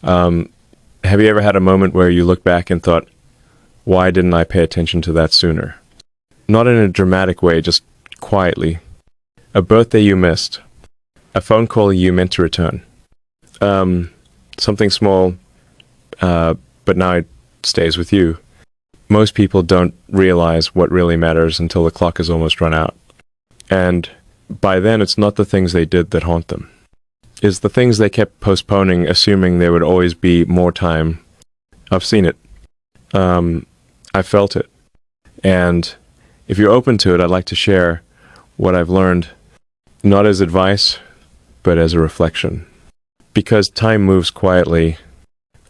Have you ever had a moment where you look back and thought, why didn't I pay attention to that sooner? Not in a dramatic way, just quietly. A birthday you missed. A phone call you meant to return. Something small, but now it stays with you. Most people don't realize what really matters until the clock has almost run out. And by then, it's not the things they did that haunt them. It's the things they kept postponing, assuming there would always be more time. I've seen it. I felt it. And if you're open to it, I'd like to share what I've learned, not as advice, but as a reflection. Because time moves quietly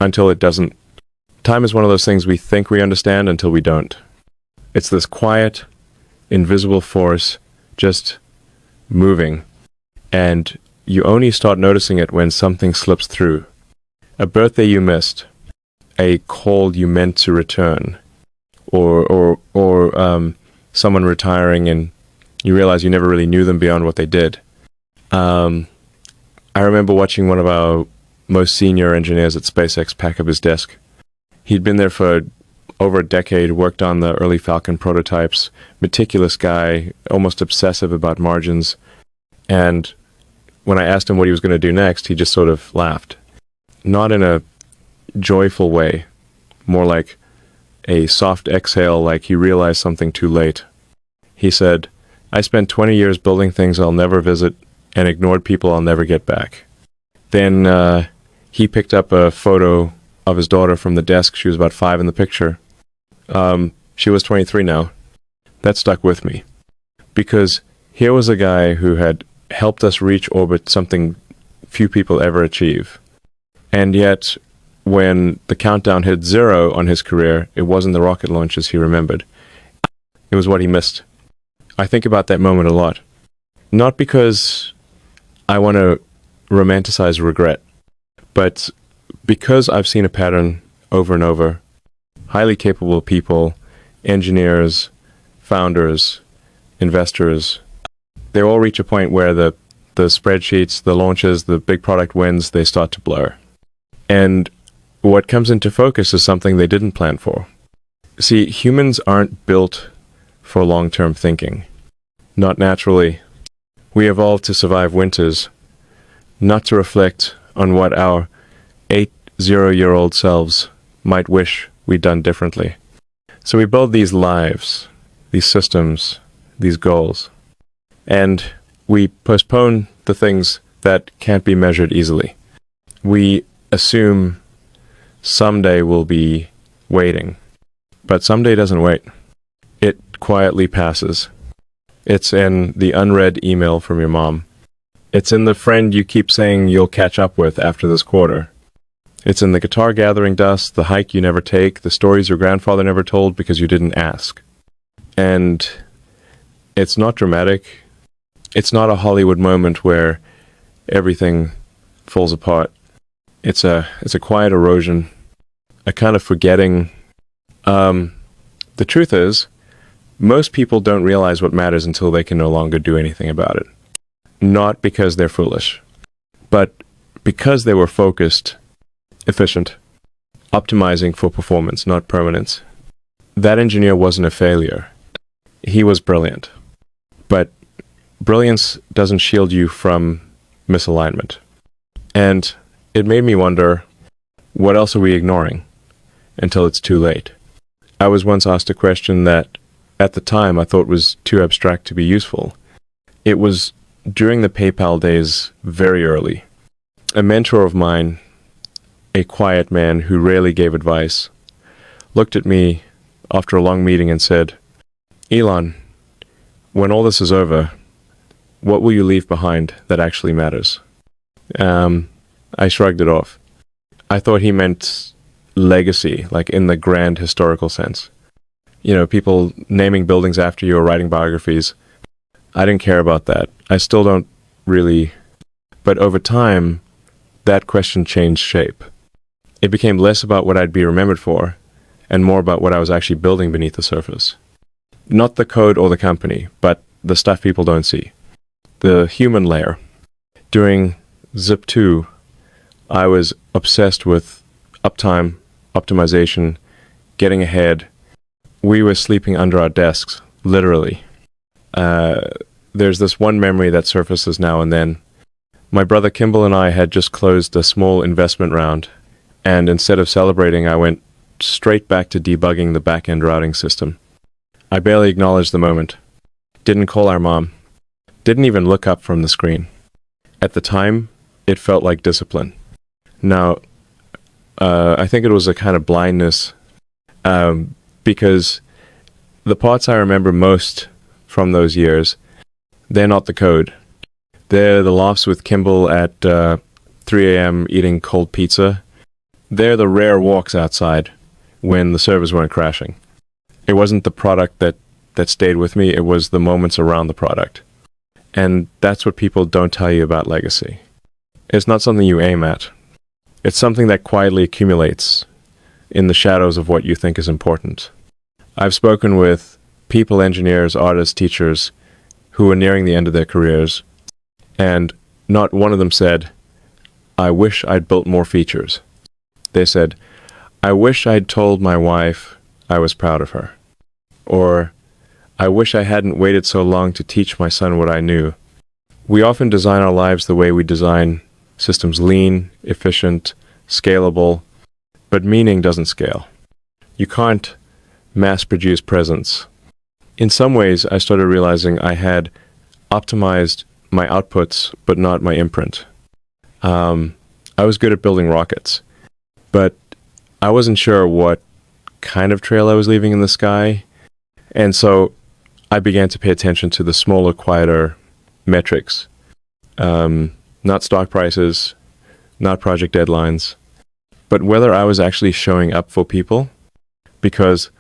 until it doesn't. Time is one of those things we think we understand until we don't. It's this quiet, invisible force just moving, and you only start noticing it when something slips through. A birthday you missed, a call you meant to return, or someone retiring and you realize you never really knew them beyond what they did. I remember watching one of our most senior engineers at SpaceX pack up his desk. He'd been there for over a decade, worked on the early Falcon prototypes, meticulous guy, almost obsessive about margins. And when I asked him what he was going to do next, he just sort of laughed. Not in a joyful way, more like a soft exhale, like he realized something too late. He said, I spent 20 years building things I'll never visit and ignored people I'll never get back. Then he picked up a photo of his daughter from the desk. She was about 5 in the picture. She was 23 now. That stuck with me. Because here was a guy who had helped us reach orbit, something few people ever achieve. And yet, when the countdown hit 0 on his career, it wasn't the rocket launches he remembered. It was what he missed. I think about that moment a lot. Not because I want to romanticize regret, but because I've seen a pattern over and over. Highly capable people, engineers, founders, investors, they all reach a point where the spreadsheets, the launches, the big product wins, they start to blur. And what comes into focus is something they didn't plan for. See, humans aren't built for long-term thinking. Not naturally. We evolved to survive winters, not to reflect on what our 80-year-old selves might wish we'd done differently. So we build these lives, these systems, these goals, and we postpone the things that can't be measured easily. We assume someday we'll be waiting, but someday doesn't wait. It quietly passes. It's in the unread email from your mom. It's in the friend you keep saying you'll catch up with after this quarter. It's in the guitar gathering dust, the hike you never take, the stories your grandfather never told because you didn't ask. And it's not dramatic. It's not a Hollywood moment where everything falls apart. It's a quiet erosion, a kind of forgetting. The truth is, most people don't realize what matters until they can no longer do anything about it. Not because they're foolish, but because they were focused, efficient, optimizing for performance, not permanence. That engineer wasn't a failure. He was brilliant. But brilliance doesn't shield you from misalignment. And it made me wonder, what else are we ignoring until it's too late? I was once asked a question that, at the time, I thought was too abstract to be useful. It was during the PayPal days, very early. A mentor of mine, a quiet man who rarely gave advice, looked at me after a long meeting and said, Elon, when all this is over, what will you leave behind that actually matters? I shrugged it off. I thought he meant legacy, like in the grand historical sense. You know, people naming buildings after you or writing biographies. I didn't care about that. I still don't really. But over time, that question changed shape. It became less about what I'd be remembered for, and more about what I was actually building beneath the surface. Not the code or the company, but the stuff people don't see. The human layer. During Zip 2, I was obsessed with uptime, optimization, getting ahead. We were sleeping under our desks, literally. There's this one memory that surfaces now and then. My brother Kimball and I had just closed a small investment round, and instead of celebrating, I went straight back to debugging the back-end routing system. I barely acknowledged the moment. Didn't call our mom. Didn't even look up from the screen. At the time, it felt like discipline. Now, I think it was a kind of blindness, because the parts I remember most from those years, they're not the code. They're the laughs with Kimball at 3 a.m. eating cold pizza. They're the rare walks outside when the servers weren't crashing. It wasn't the product that stayed with me, it was the moments around the product. And that's what people don't tell you about legacy. It's not something you aim at. It's something that quietly accumulates in the shadows of what you think is important. I've spoken with people, engineers, artists, teachers who are nearing the end of their careers, and not one of them said, "I wish I'd built more features." They said, "I wish I'd told my wife I was proud of her." Or, "I wish I hadn't waited so long to teach my son what I knew." We often design our lives the way we design systems: lean, efficient, scalable, but meaning doesn't scale. You can't mass-produce presence. In some ways, I started realizing I had optimized my outputs, but not my imprint. I was good at building rockets, but I wasn't sure what kind of trail I was leaving in the sky, and so I began to pay attention to the smaller, quieter metrics. Not stock prices, not project deadlines, but whether I was actually showing up for people. Because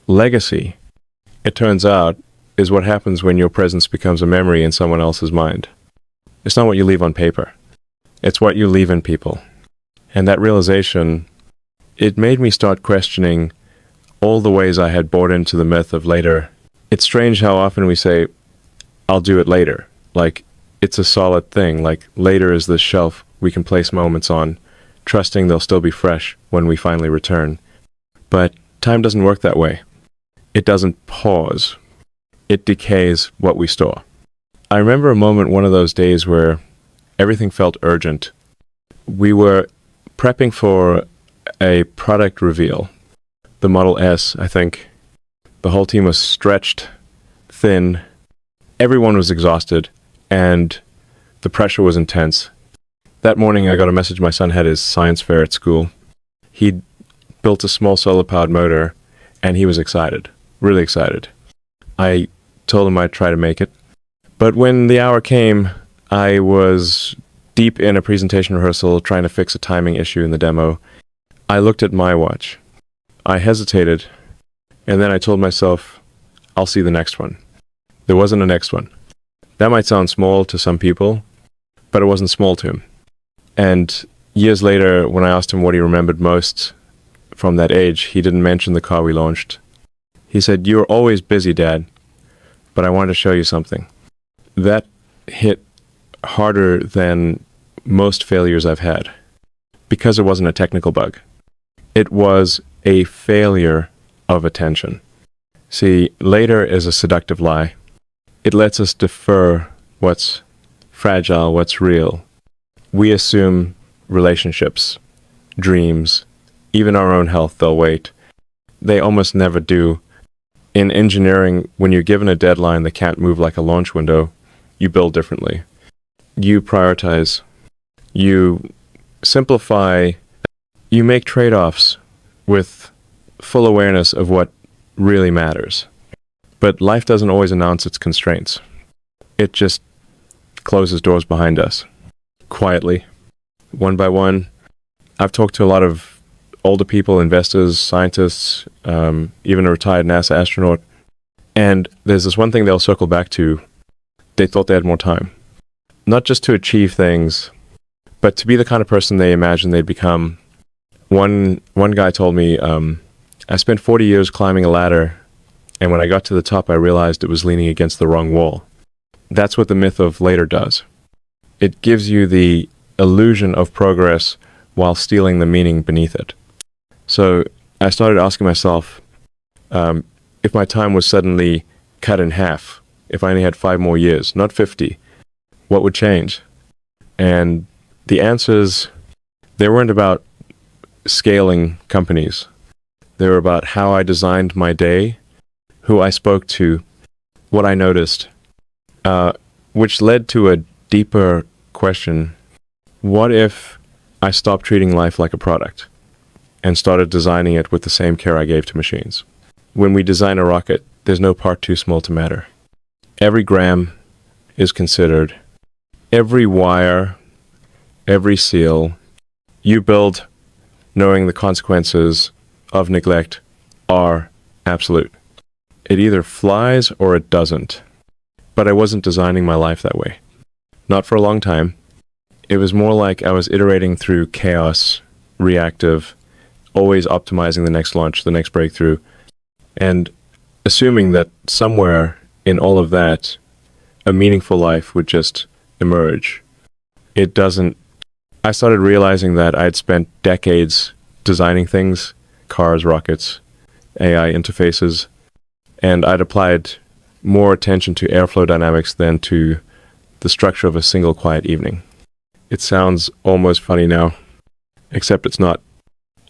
legacy, it turns out, is what happens when your presence becomes a memory in someone else's mind. It's not what you leave on paper. It's what you leave in people. And that realization, it made me start questioning all the ways I had bought into the myth of later. It's strange how often we say, "I'll do it later." Like, it's a solid thing. Like, later is this shelf we can place moments on, trusting they'll still be fresh when we finally return. But time doesn't work that way. It doesn't pause. It decays what we store. I remember a moment one of those days where everything felt urgent. We were prepping for a product reveal. The Model S, I think. The whole team was stretched thin. Everyone was exhausted, and the pressure was intense. That morning, I got a message my son had his science fair at school. He'd built a small solar-powered motor, and he was excited, really excited. I told him I'd try to make it. But when the hour came, I was deep in a presentation rehearsal trying to fix a timing issue in the demo. I looked at my watch. I hesitated, and then I told myself, I'll see the next one. There wasn't a next one. That might sound small to some people, but it wasn't small to him. And years later, when I asked him what he remembered most from that age, he didn't mention the car we launched. He said, "You were always busy, Dad, but I wanted to show you something." That hit harder than most failures I've had, because it wasn't a technical bug. It was a failure of attention. See, later is a seductive lie. It lets us defer what's fragile, what's real. We assume relationships, dreams, even our own health, they'll wait. They almost never do. In engineering, when you're given a deadline that can't move like a launch window, you build differently. You prioritize. You simplify. You make trade-offs with full awareness of what really matters. But life doesn't always announce its constraints. It just closes doors behind us, quietly, one by one. I've talked to a lot of older people, investors, scientists, even a retired NASA astronaut, and there's this one thing they'll circle back to. They thought they had more time. Not just to achieve things, but to be the kind of person they imagined they'd become. One guy told me, I spent 40 years climbing a ladder, and when I got to the top, I realized it was leaning against the wrong wall. That's what the myth of later does. It gives you the illusion of progress while stealing the meaning beneath it. So I started asking myself, if my time was suddenly cut in half, if I only had 5 more years, not 50, what would change? And the answers, they weren't about scaling companies. They were about how I designed my day, who I spoke to, what I noticed, which led to a deeper question. What if I stopped treating life like a product and started designing it with the same care I gave to machines? When we design a rocket, there's no part too small to matter. Every gram is considered. Every wire, every seal, you build knowing the consequences of neglect are absolute. It either flies or it doesn't. But I wasn't designing my life that way. Not for a long time. It was more like I was iterating through chaos, reactive, always optimizing the next launch, the next breakthrough, and assuming that somewhere in all of that, a meaningful life would just emerge. It doesn't. I started realizing that I'd spent decades designing things, cars, rockets, AI interfaces, and I'd applied more attention to airflow dynamics than to the structure of a single quiet evening. It sounds almost funny now, except it's not.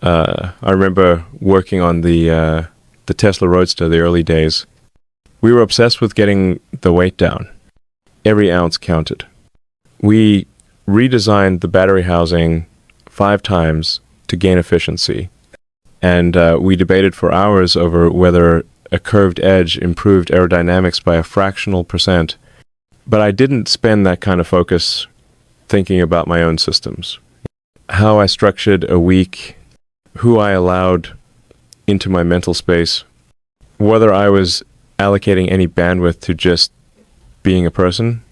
I remember working on the Tesla Roadster, the early days. We were obsessed with getting the weight down. Every ounce counted. We redesigned the battery housing 5 times to gain efficiency, and we debated for hours over whether a curved edge improved aerodynamics by a fractional %. But I didn't spend that kind of focus thinking about my own systems. How I structured a week, who I allowed into my mental space, whether I was allocating any bandwidth to just being a person.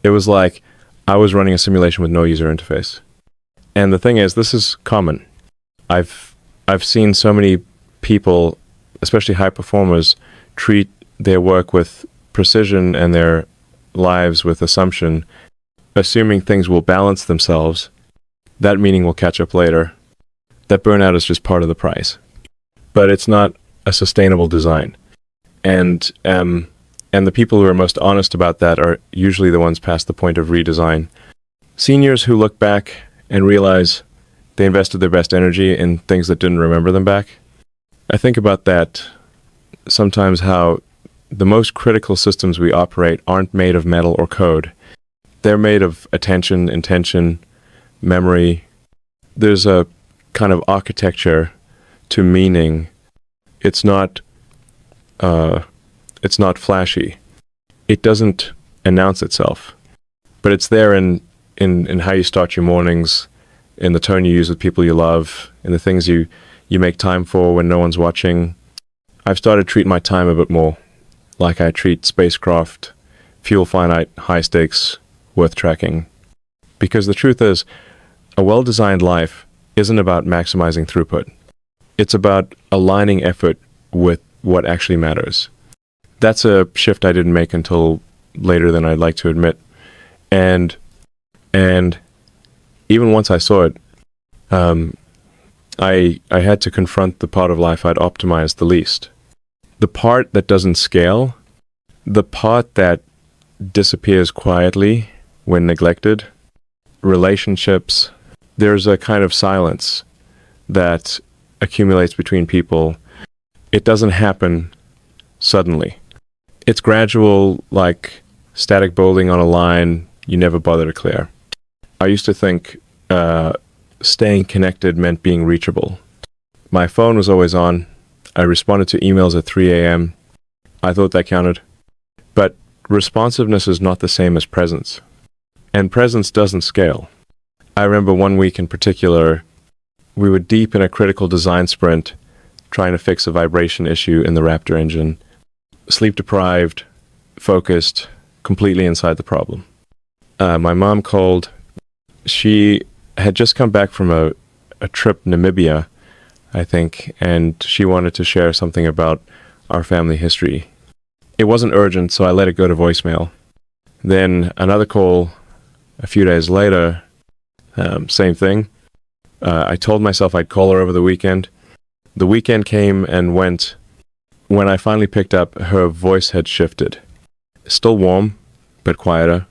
It was like I was running a simulation with no user interface. And the thing is, this is common. I've seen so many people, especially high performers, treat their work with precision and their lives with assumption, assuming things will balance themselves. That meaning will catch up later. That burnout is just part of the price. But it's not a sustainable design. And the people who are most honest about that are usually the ones past the point of redesign. Seniors who look back and realize they invested their best energy in things that didn't remember them back. I think about that sometimes, how the most critical systems we operate aren't made of metal or code. They're made of attention, intention, memory. There's a kind of architecture to meaning. It's not flashy. It doesn't announce itself, but it's there in how you start your mornings, in the tone you use with people you love, in the things you make time for when no one's watching. I've started treating my time a bit more like I treat spacecraft, fuel finite, high stakes, worth tracking. Because the truth is, a well-designed life isn't about maximizing throughput. It's about aligning effort with what actually matters. That's a shift I didn't make until later than I'd like to admit. And even once I saw it, I had to confront the part of life I'd optimized the least. The part that doesn't scale, the part that disappears quietly when neglected, relationships. There's a kind of silence that accumulates between people. It doesn't happen suddenly. It's gradual, like static building on a line you never bother to clear. I used to think staying connected meant being reachable. My phone was always on. I responded to emails at 3 a.m. I thought that counted. But responsiveness is not the same as presence. And presence doesn't scale. I remember one week in particular, we were deep in a critical design sprint, trying to fix a vibration issue in the Raptor engine. Sleep deprived, focused, completely inside the problem. My mom called. She had just come back from a trip Namibia, I think, and she wanted to share something about our family history. It wasn't urgent, so I let it go to voicemail. Then another call a few days later, same thing. I told myself I'd call her over the weekend. The weekend came and went. When I finally picked up, her voice had shifted. Still warm, but quieter.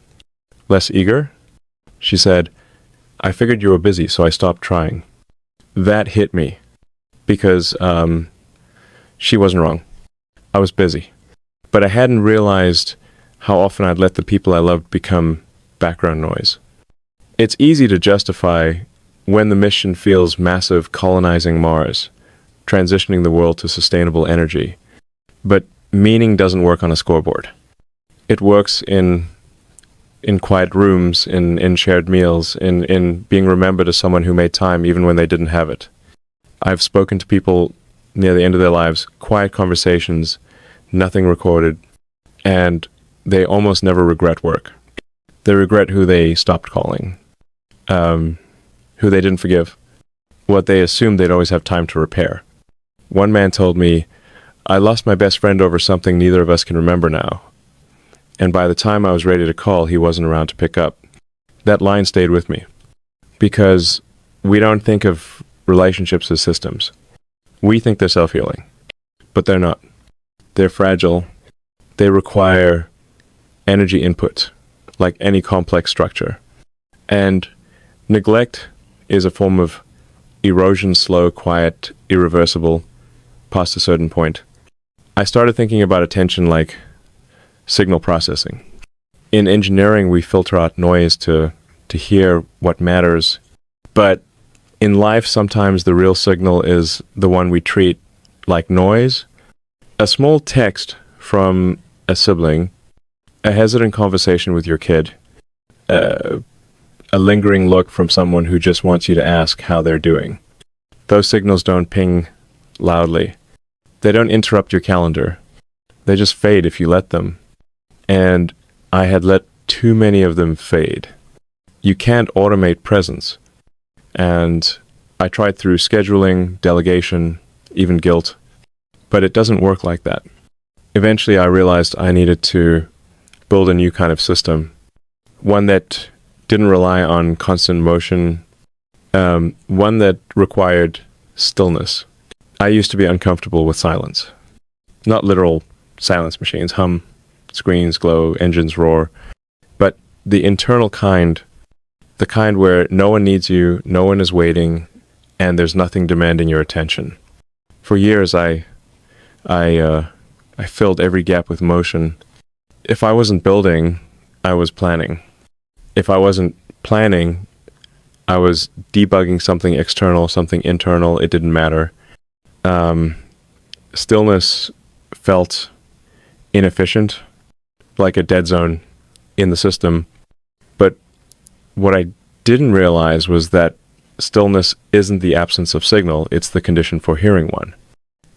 Less eager. She said, "I figured you were busy, so I stopped trying." That hit me because she wasn't wrong. I was busy. But I hadn't realized how often I'd let the people I loved become background noise. It's easy to justify when the mission feels massive, colonizing Mars, transitioning the world to sustainable energy. But meaning doesn't work on a scoreboard. It works in quiet rooms, in shared meals, in being remembered as someone who made time even when they didn't have it. I've spoken to people near the end of their lives, quiet conversations, nothing recorded, and they almost never regret work. They regret who they stopped calling, who they didn't forgive, what they assumed they'd always have time to repair. One man told me, "I lost my best friend over something neither of us can remember now. And by the time I was ready to call, he wasn't around to pick up." That line stayed with me because we don't think of relationships as systems. We think they're self-healing, but they're not. They're fragile. They require energy input, like any complex structure. And neglect is a form of erosion, slow, quiet, irreversible, past a certain point. I started thinking about attention like signal processing. In engineering, we filter out noise to hear what matters. But in life, sometimes the real signal is the one we treat like noise. A small text from a sibling, a hesitant conversation with your kid, a lingering look from someone who just wants you to ask how they're doing. Those signals don't ping loudly. They don't interrupt your calendar. They just fade if you let them. And I had let too many of them fade. You can't automate presence. And I tried through scheduling, delegation, even guilt, but it doesn't work like that. Eventually I realized I needed to build a new kind of system, one that didn't rely on constant motion, one that required stillness. I used to be uncomfortable with silence. Not literal silence machines, hum, screens glow, engines roar, but the internal kind, the kind where no one needs you, no one is waiting, and there's nothing demanding your attention. For years, I filled every gap with motion. If I wasn't building, I was planning. If I wasn't planning, I was debugging something external, something internal. It didn't matter. Stillness felt inefficient, like a dead zone in the system. But what I didn't realize was that stillness isn't the absence of signal, it's the condition for hearing one.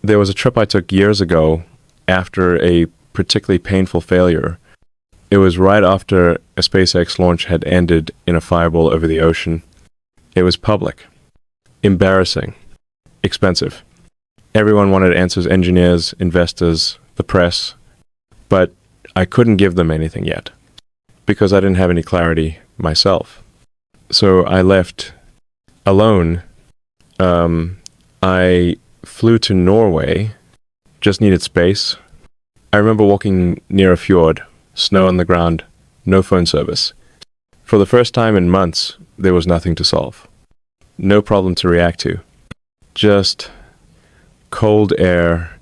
There was a trip I took years ago after a particularly painful failure. It was right after a SpaceX launch had ended in a fireball over the ocean. It was public, embarrassing, expensive. Everyone wanted answers, engineers, investors, the press, but I couldn't give them anything yet because I didn't have any clarity myself. So I left alone. I flew to Norway, just needed space. I remember walking near a fjord, snow on the ground, no phone service. For the first time in months, there was nothing to solve. No problem to react to. Just cold air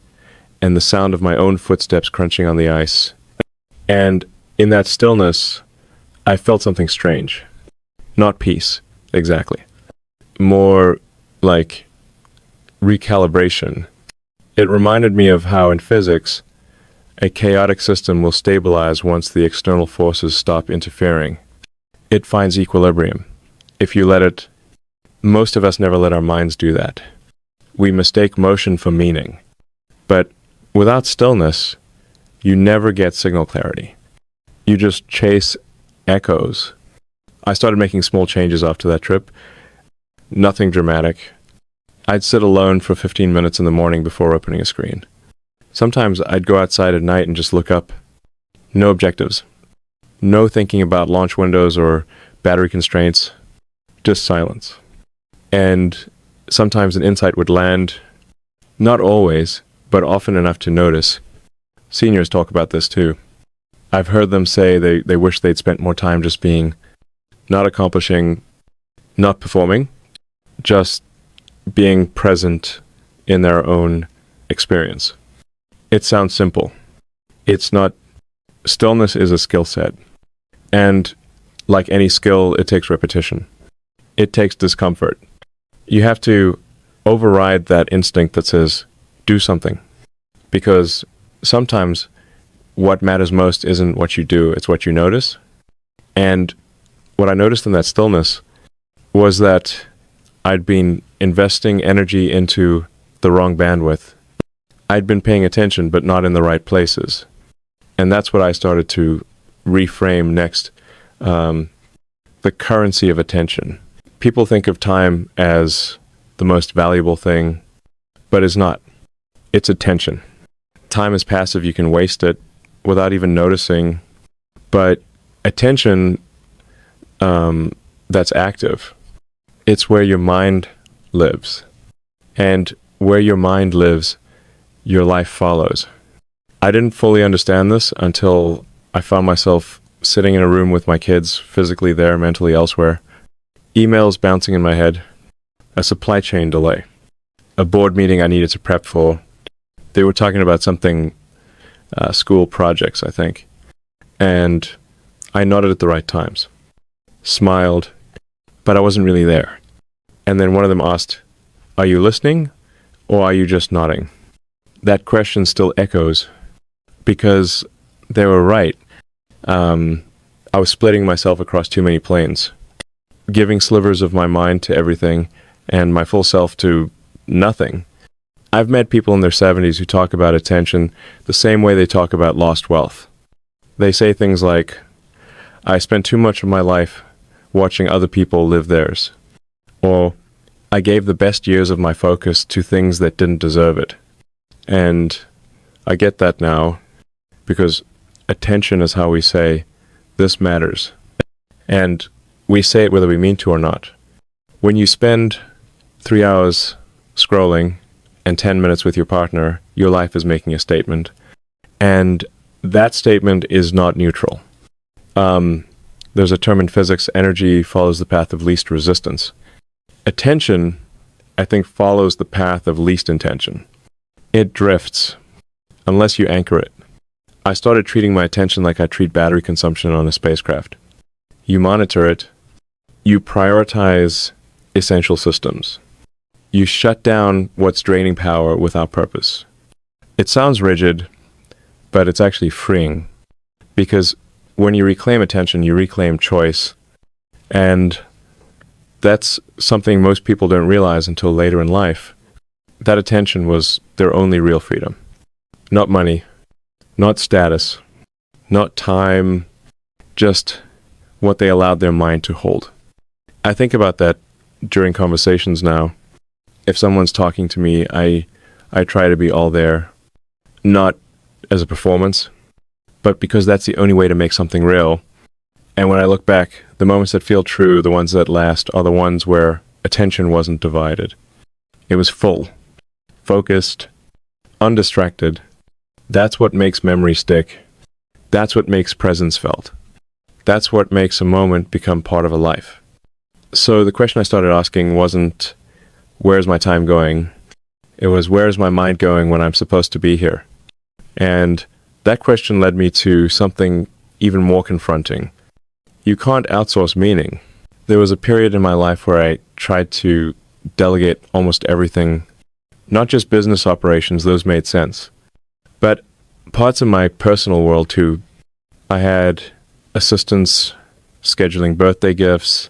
and the sound of my own footsteps crunching on the ice. And in that stillness, I felt something strange. Not peace, exactly. More like recalibration. It reminded me of how in physics, a chaotic system will stabilize once the external forces stop interfering. It finds equilibrium. If you let it, most of us never let our minds do that. We mistake motion for meaning. But without stillness, you never get signal clarity. You just chase echoes. I started making small changes after that trip. Nothing dramatic. I'd sit alone for 15 minutes in the morning before opening a screen. Sometimes I'd go outside at night and just look up. No objectives. No thinking about launch windows or battery constraints. Just silence. And sometimes an insight would land, not always, but often enough to notice. Seniors talk about this too. I've heard them say they wish they'd spent more time just being, not accomplishing, not performing, just being present in their own experience. It sounds simple. It's not. Stillness is a skill set. And like any skill, it takes repetition. It takes discomfort. You have to override that instinct that says, do something. Because sometimes what matters most isn't what you do, it's what you notice. And what I noticed in that stillness was that I'd been investing energy into the wrong bandwidth. I'd been paying attention, but not in the right places. And that's what I started to reframe next. The currency of attention. People think of time as the most valuable thing, but it's not. It's attention. Time is passive. You can waste it without even noticing. But attention, that's active. It's where your mind lives. And where your mind lives, your life follows. I didn't fully understand this until I found myself sitting in a room with my kids, physically there, mentally elsewhere. Emails bouncing in my head. A supply chain delay. A board meeting I needed to prep for. They were talking about something, school projects, I think. And I nodded at the right times. Smiled, but I wasn't really there. And then one of them asked, "Are you listening, or are you just nodding?" That question still echoes, because they were right. I was splitting myself across too many planes, giving slivers of my mind to everything and my full self to nothing. I've met people in their 70s who talk about attention the same way they talk about lost wealth. They say things like, "I spent too much of my life watching other people live theirs," or "I gave the best years of my focus to things that didn't deserve it." And I get that now, because attention is how we say, this matters. And we say it whether we mean to or not. When you spend 3 hours scrolling and 10 minutes with your partner, your life is making a statement. And that statement is not neutral. There's a term in physics, energy follows the path of least resistance. Attention, I think, follows the path of least intention. It drifts, unless you anchor it. I started treating my attention like I treat battery consumption on a spacecraft. You monitor it. You prioritize essential systems. You shut down what's draining power without purpose. It sounds rigid, but it's actually freeing. Because when you reclaim attention, you reclaim choice. And that's something most people don't realize until later in life. That attention was their only real freedom. Not money, not status, not time, just what they allowed their mind to hold. I think about that during conversations now. If someone's talking to me, I try to be all there, not as a performance, but because that's the only way to make something real. And when I look back, the moments that feel true, the ones that last, are the ones where attention wasn't divided. It was full, focused, undistracted. That's what makes memory stick. That's what makes presence felt. That's what makes a moment become part of a life. So the question I started asking wasn't, where's my time going? It was, where's my mind going when I'm supposed to be here? And that question led me to something even more confronting. You can't outsource meaning. There was a period in my life where I tried to delegate almost everything, not just business operations, those made sense, but parts of my personal world too. I had assistants scheduling birthday gifts,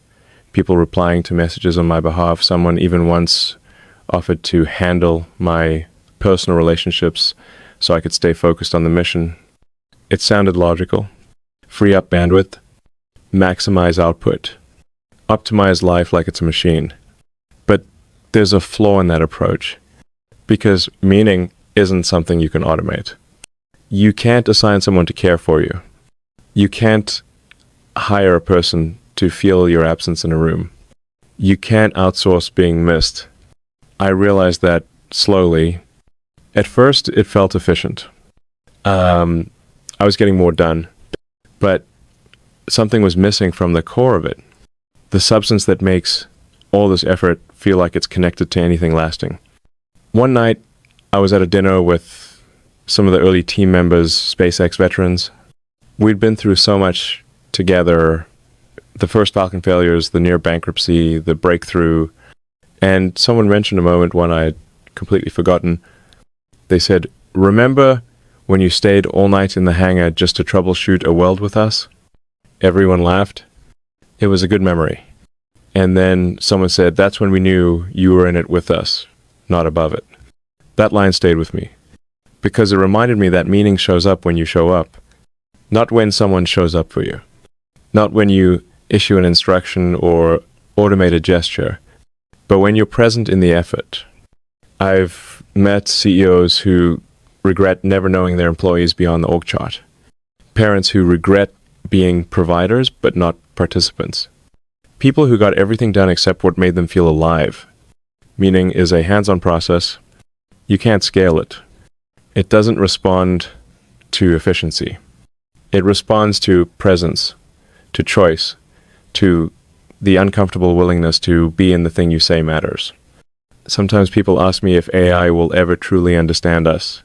people replying to messages on my behalf. Someone even once offered to handle my personal relationships so I could stay focused on the mission. It sounded logical. Free up bandwidth, maximize output, optimize life like it's a machine. But there's a flaw in that approach, because meaning isn't something you can automate. You can't assign someone to care for you. You can't hire a person to feel your absence in a room. You can't outsource being missed. I realized that slowly. At first, it felt efficient. I was getting more done, but something was missing from the core of it. The substance that makes all this effort feel like it's connected to anything lasting. One night, I was at a dinner with some of the early team members, SpaceX veterans. We'd been through so much together. The first Falcon failures, the near bankruptcy, the breakthrough. And someone mentioned a moment when I had completely forgotten. They said, "Remember when you stayed all night in the hangar just to troubleshoot a weld with us?" Everyone laughed. It was a good memory. And then someone said, "That's when we knew you were in it with us, not above it." That line stayed with me because it reminded me that meaning shows up when you show up, not when someone shows up for you, not when you issue an instruction or automate a gesture, but when you're present in the effort. I've met CEOs who regret never knowing their employees beyond the org chart, parents who regret being providers but not participants, people who got everything done except what made them feel alive. Meaning is a hands-on process. You can't scale it. It doesn't respond to efficiency. It responds to presence, to choice, to the uncomfortable willingness to be in the thing you say matters. Sometimes people ask me if AI will ever truly understand us.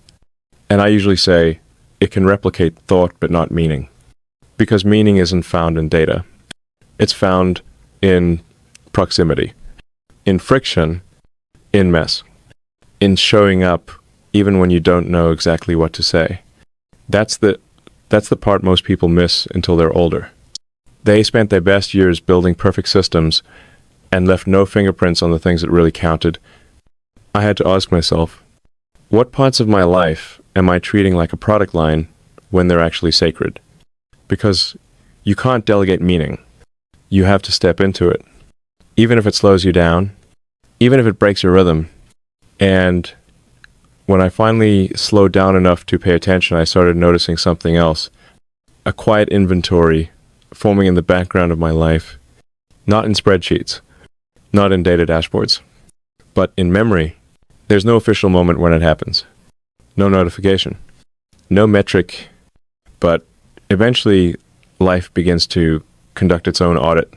And I usually say, it can replicate thought but not meaning. Because meaning isn't found in data. It's found in proximity, in friction, in mess, in showing up even when you don't know exactly what to say. That's the part most people miss until they're older. They spent their best years building perfect systems and left no fingerprints on the things that really counted. I had to ask myself, what parts of my life am I treating like a product line when they're actually sacred? Because you can't delegate meaning. You have to step into it, even if it slows you down, even if it breaks your rhythm. And when I finally slowed down enough to pay attention, I started noticing something else. A quiet inventory forming in the background of my life, not in spreadsheets, not in data dashboards, but in memory. There's no official moment when it happens. No notification. No metric, but eventually life begins to conduct its own audit.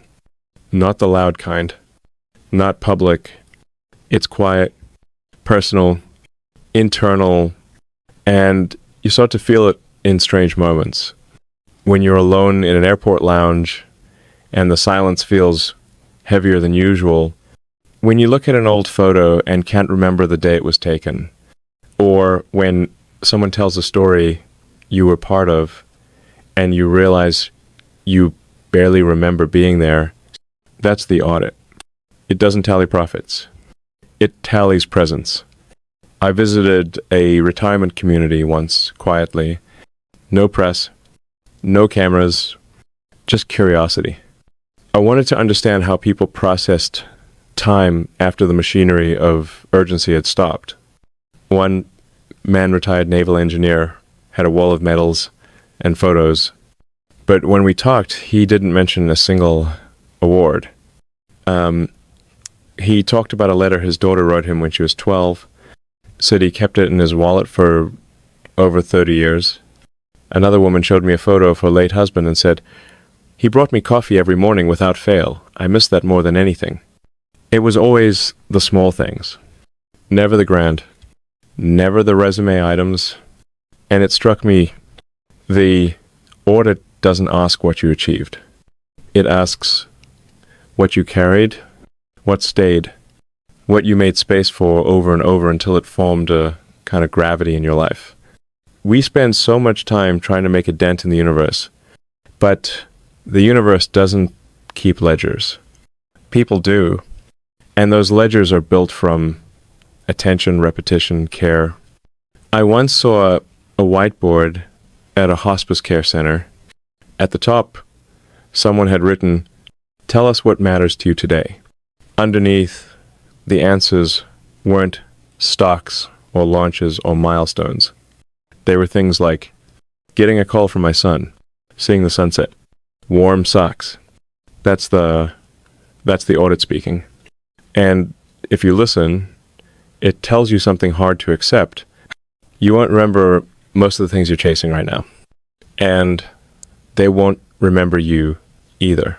Not the loud kind. Not public. It's quiet, personal, internal, and you start to feel it in strange moments. When you're alone in an airport lounge and the silence feels heavier than usual, when you look at an old photo and can't remember the day it was taken, or when someone tells a story you were part of and you realize you barely remember being there, that's the audit. It doesn't tally profits. It tallies presence. I visited a retirement community once, quietly. No press, no cameras, just curiosity. I wanted to understand how people processed time after the machinery of urgency had stopped. One man, retired naval engineer, had a wall of medals and photos, but when we talked, he didn't mention a single award. He talked about a letter his daughter wrote him when she was 12, said he kept it in his wallet for over 30 years. Another woman showed me a photo of her late husband and said, "He brought me coffee every morning without fail. I miss that more than anything." It was always the small things, never the grand, never the resume items. And it struck me, the audit doesn't ask what you achieved. It asks what you carried, what stayed, what you made space for over and over until it formed a kind of gravity in your life. We spend so much time trying to make a dent in the universe, but the universe doesn't keep ledgers. People do, and those ledgers are built from attention, repetition, care. I once saw a whiteboard at a hospice care center. At the top, someone had written, "Tell us what matters to you today." Underneath, the answers weren't stocks or launches or milestones. They were things like getting a call from my son, seeing the sunset, warm socks. That's the That's the audit speaking. And if you listen, it tells you something hard to accept. You won't remember most of the things you're chasing right now. And they won't remember you either.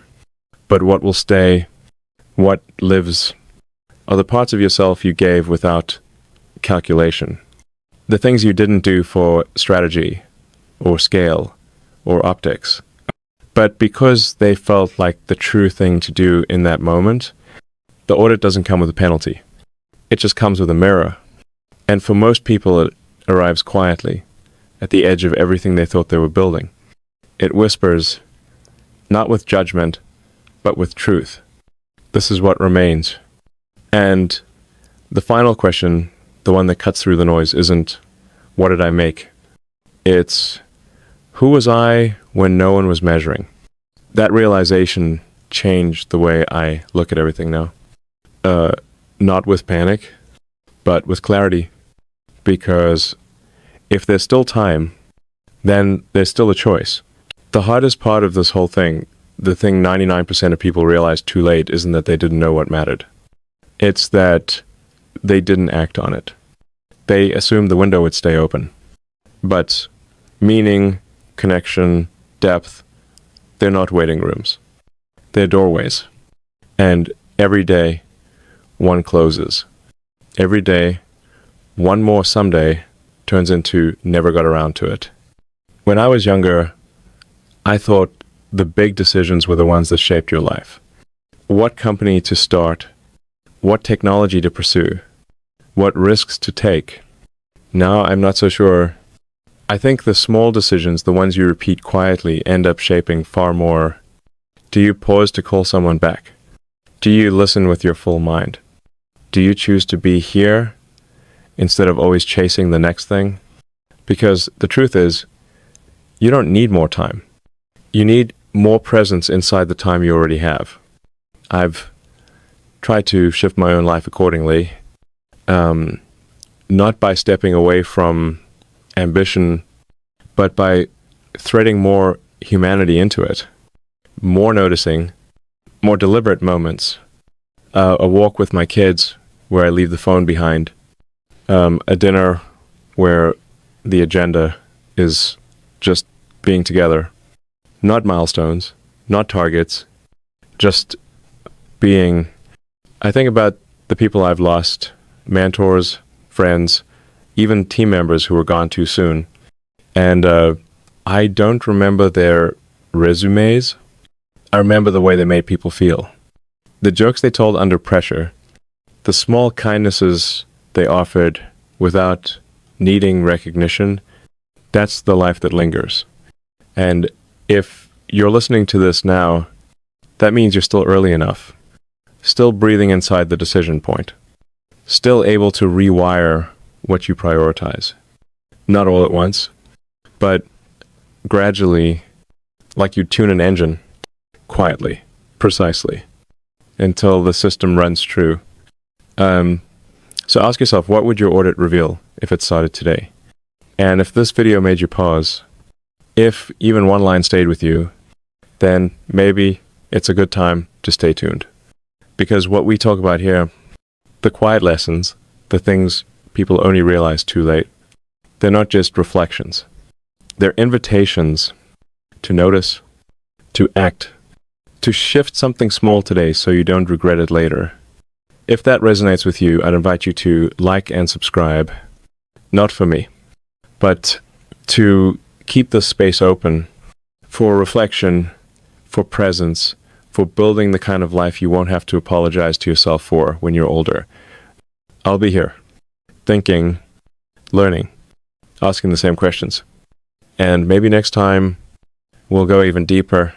But what will stay, what lives, are the parts of yourself you gave without calculation. The things you didn't do for strategy or scale or optics. But because they felt like the true thing to do in that moment, the audit doesn't come with a penalty. It just comes with a mirror. And for most people, it arrives quietly, at the edge of everything they thought they were building. It whispers, not with judgment, but with truth. This is what remains. And the final question, the one that cuts through the noise, isn't, what did I make? It's, who was I when no one was measuring? That realization changed the way I look at everything now. Not with panic, but with clarity. Because if there's still time, then there's still a choice. The hardest part of this whole thing, the thing 99% of people realize too late, isn't that they didn't know what mattered. It's that they didn't act on it. They assumed the window would stay open. But meaning, connection, depth, they're not waiting rooms. They're doorways. And every day, one closes. Every day, one more someday turns into never got around to it. When I was younger, I thought the big decisions were the ones that shaped your life. What company to start, what technology to pursue, what risks to take. Now I'm not so sure. I think the small decisions, the ones you repeat quietly, end up shaping far more. Do you pause to call someone back? Do you listen with your full mind? Do you choose to be here instead of always chasing the next thing? Because the truth is, you don't need more time. You need more presence inside the time you already have. I've tried to shift my own life accordingly, not by stepping away from ambition, but by threading more humanity into it, more noticing, more deliberate moments, a walk with my kids where I leave the phone behind, a dinner where the agenda is just being together, not milestones, not targets, just being. I think about the people I've lost, mentors, friends, even team members who were gone too soon. And I don't remember their resumes. I remember the way they made people feel. The jokes they told under pressure, the small kindnesses they offered without needing recognition, that's the life that lingers. And if you're listening to this now, that means you're still early enough, still breathing inside the decision point, still able to rewire what you prioritize. Not all at once, but gradually, like you tune an engine, quietly, precisely, until the system runs true. So ask yourself, what would your audit reveal if it started today? And if this video made you pause, if even one line stayed with you, then maybe it's a good time to stay tuned. Because what we talk about here, the quiet lessons, the things people only realize too late, they're not just reflections. They're invitations to notice, to act, to shift something small today so you don't regret it later. If that resonates with you, I'd invite you to like and subscribe, not for me, but to keep this space open for reflection, for presence, for building the kind of life you won't have to apologize to yourself for when you're older. I'll be here, thinking, learning, asking the same questions. And maybe next time we'll go even deeper